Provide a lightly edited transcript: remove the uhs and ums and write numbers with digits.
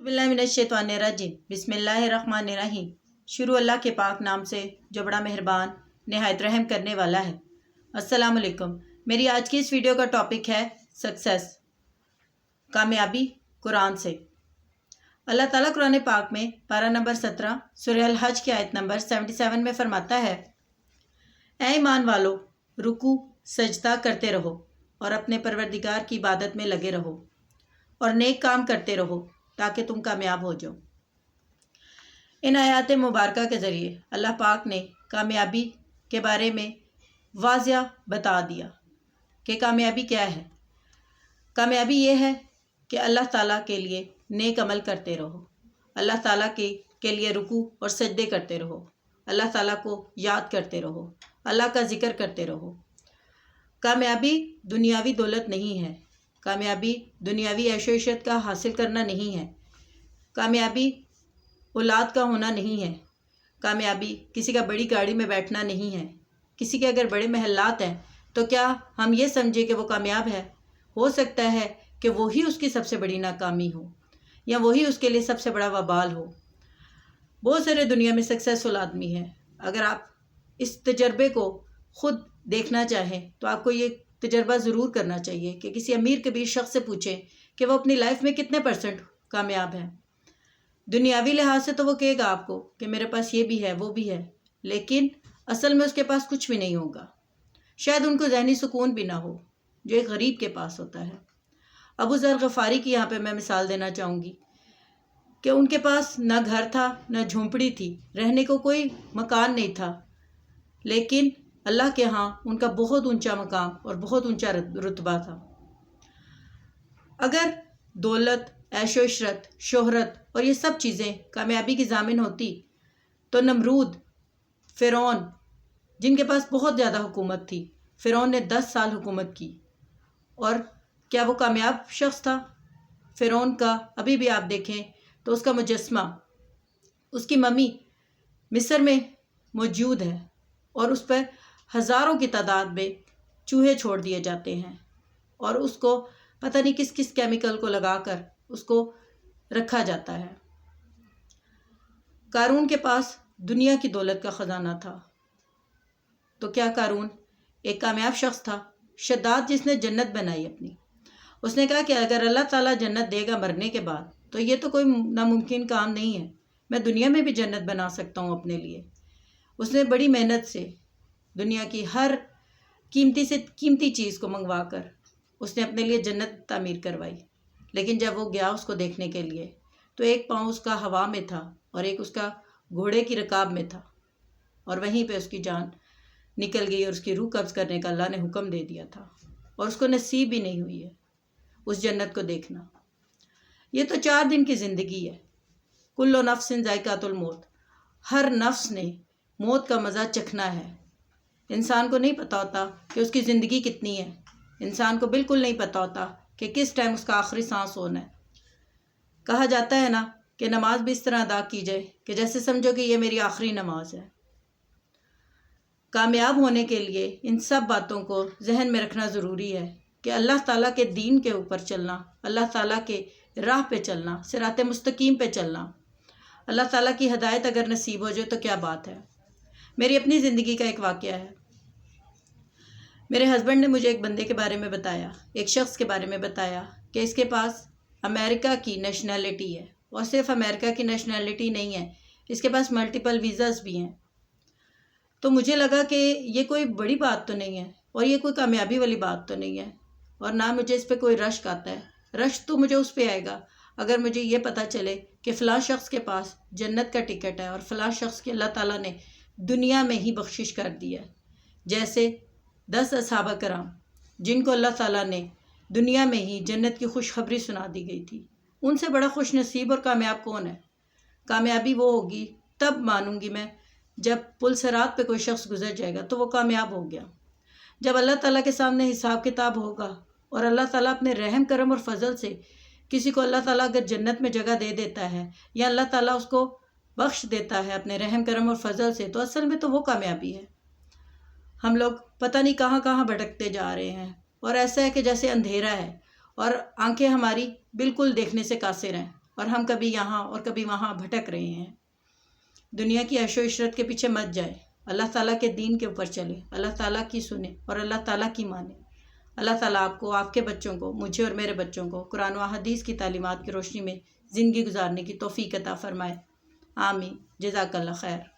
बिस्मिल्लाहिर्रहमानिर्रहीम बिस्मिल्लाहिर्रहमानिर्रहीम। शुरू अल्लाह के पाक नाम से जो बड़ा मेहरबान नहायत रहम करने वाला है। अस्सलाम वालेकुम। मेरी आज की इस वीडियो का टॉपिक है सक्सेस, कामयाबी कुरान से। अल्लाह ताला कुरान पाक में पारा नंबर 17 सूरह अल हज की आयत नंबर 77 में फरमाता है, ऐ ईमान वालो, रुकू सजदा करते रहो और अपने परवरदिगार की इबादत में लगे रहो और नेक काम करते रहो ताकि तुम कामयाब हो जाओ। इन आयात मुबारका के ज़रिए अल्लाह पाक ने कामयाबी के बारे में वाज़िया बता दिया कि कामयाबी क्या है। कामयाबी ये है कि अल्लाह ताला के लिए नेक अमल करते रहो, अल्लाह ताला के लिए रुकू और सजदे करते रहो, अल्लाह ताला को याद करते रहो, अल्लाह का ज़िक्र करते रहो। कामयाबी दुनियावी दौलत नहीं है, कामयाबी दुनियावी ऐशो-इशरत का हासिल करना नहीं है, कामयाबी औलाद का होना नहीं है, कामयाबी किसी का बड़ी गाड़ी में बैठना नहीं है। किसी के अगर बड़े महल्लात हैं तो क्या हम ये समझें कि वो कामयाब है? हो सकता है कि वही उसकी सबसे बड़ी नाकामी हो या वही उसके लिए सबसे बड़ा वबाल हो। बहुत सारे दुनिया में सक्सेसफुल आदमी हैं। अगर आप इस तजर्बे को ख़ुद देखना चाहें तो आपको ये तजर्बा ज़रूर करना चाहिए कि किसी अमीर कबीर शख्स से पूछें कि वो अपनी लाइफ में कितने % कामयाब हैं। दुनियावी लिहाज से तो वो कहेगा आपको कि मेरे पास ये भी है वो भी है, लेकिन असल में उसके पास कुछ भी नहीं होगा। शायद उनको ज़हनी सुकून भी ना हो जो एक गरीब के पास होता है। अबू ज़र गफ़ारी की यहाँ पे मैं मिसाल देना चाहूँगी कि उनके पास ना घर था ना झोंपड़ी थी, रहने को कोई मकान नहीं था, लेकिन अल्लाह के यहाँ उनका बहुत ऊंचा मकाम और बहुत ऊंचा रुतबा था। अगर दौलत, ऐशो इशरत, शोहरत और ये सब चीज़ें कामयाबी की ज़ामिन होती तो नमरूद, फ़िरौन, जिनके पास बहुत ज़्यादा हुकूमत थी, फ़िरौन ने 10 साल हुकूमत की और क्या वो कामयाब शख्स था? फ़िरौन का अभी भी आप देखें तो उसका मुजस्मा, उसकी मम्मी मिस्र में मौजूद है और उस पर हज़ारों की तादाद में चूहे छोड़ दिए जाते हैं और उसको पता नहीं किस किस केमिकल को लगाकर उसको रखा जाता है। कारून के पास दुनिया की दौलत का ख़जाना था, तो क्या कारून एक कामयाब शख्स था? शद्दाद जिसने जन्नत बनाई अपनी, उसने कहा कि अगर अल्लाह ताला जन्नत देगा मरने के बाद तो ये तो कोई नामुमकिन काम नहीं है, मैं दुनिया में भी जन्नत बना सकता हूँ अपने लिए। उसने बड़ी मेहनत से दुनिया की हर कीमती से कीमती चीज़ को मंगवा कर उसने अपने लिए जन्नत तामीर करवाई। लेकिन जब वो गया उसको देखने के लिए तो एक पाँव उसका हवा में था और एक उसका घोड़े की रकाब में था और वहीं पे उसकी जान निकल गई और उसकी रूह कब्ज़ करने का अल्लाह ने हुक्म दे दिया था और उसको नसीब भी नहीं हुई है उस जन्नत को देखना। ये तो 4 दिन की ज़िंदगी है। कुल्लो नफ्सिन ज़ायक़ातुल मौत, हर नफ्स ने मौत का मज़ा चखना है। इंसान को नहीं पता होता कि उसकी ज़िंदगी कितनी है, इंसान को बिल्कुल नहीं पता होता कि किस टाइम उसका आखिरी सांस होना है। कहा जाता है ना कि नमाज भी इस तरह अदा की जाए कि जैसे समझो कि ये मेरी आखिरी नमाज है। कामयाब होने के लिए इन सब बातों को जहन में रखना ज़रूरी है कि अल्लाह ताला के दीन के ऊपर चलना, अल्लाह ताला के राह पे चलना, सिराते मुस्तकीम पे चलना। अल्लाह ताला की हदायत अगर नसीब हो जाए तो क्या बात है। मेरी अपनी ज़िंदगी का एक वाक़या है। मेरे हस्बैंड ने मुझे एक बंदे के बारे में बताया, एक शख्स के बारे में बताया कि इसके पास अमेरिका की नेशनैलिटी है और सिर्फ अमेरिका की नेशनैलिटी नहीं है, इसके पास मल्टीपल वीज़ास भी हैं। तो मुझे लगा कि ये कोई बड़ी बात तो नहीं है और ये कोई कामयाबी वाली बात तो नहीं है और ना मुझे इस पर कोई रश्क आता है। रश्क तो मुझे उस पर आएगा अगर मुझे ये पता चले कि फ़लाँ शख्स के पास जन्नत का टिकट है और फ़लाँ शख्स के अल्लाह ताला ने दुनिया में ही बख्शिश कर दी है। जैसे 10 असहाबा कराम जिनको अल्लाह ताला ने दुनिया में ही जन्नत की खुशखबरी सुना दी गई थी, उनसे बड़ा खुश नसीब और कामयाब कौन है? कामयाबी वो होगी तब मानूंगी मैं जब पुल सिरात पे कोई शख्स गुजर जाएगा तो वो कामयाब हो गया। जब अल्लाह ताला के सामने हिसाब किताब होगा और अल्लाह ताला अपने रहम करम और फजल से किसी को अल्लाह ताला अगर जन्नत में जगह दे देता है या अल्लाह ताला उसको बख्श देता है अपने रहम करम और फजल से, तो असल में तो वो कामयाबी है। हम लोग पता नहीं कहाँ कहाँ भटकते जा रहे हैं और ऐसा है कि जैसे अंधेरा है और आंखें हमारी बिल्कुल देखने से कासिर हैं। اور ہم کبھی یہاں اور کبھی وہاں بھٹک رہے ہیں۔ دنیا کی عیش و عشرت کے پیچھے مت جائے، اللہ تعالیٰ کے دین کے اوپر چلے، اللہ تعالیٰ کی سنیں اور اللہ تعالیٰ کی مانیں۔ اللہ تعالیٰ آپ کو، آپ کے بچوں کو، مجھے اور میرے بچوں کو قرآن و حدیث کی تعلیمات کی روشنی میں زندگی گزارنے کی توفیق عطا فرمائے۔ آمین۔ جزاک اللہ خیر۔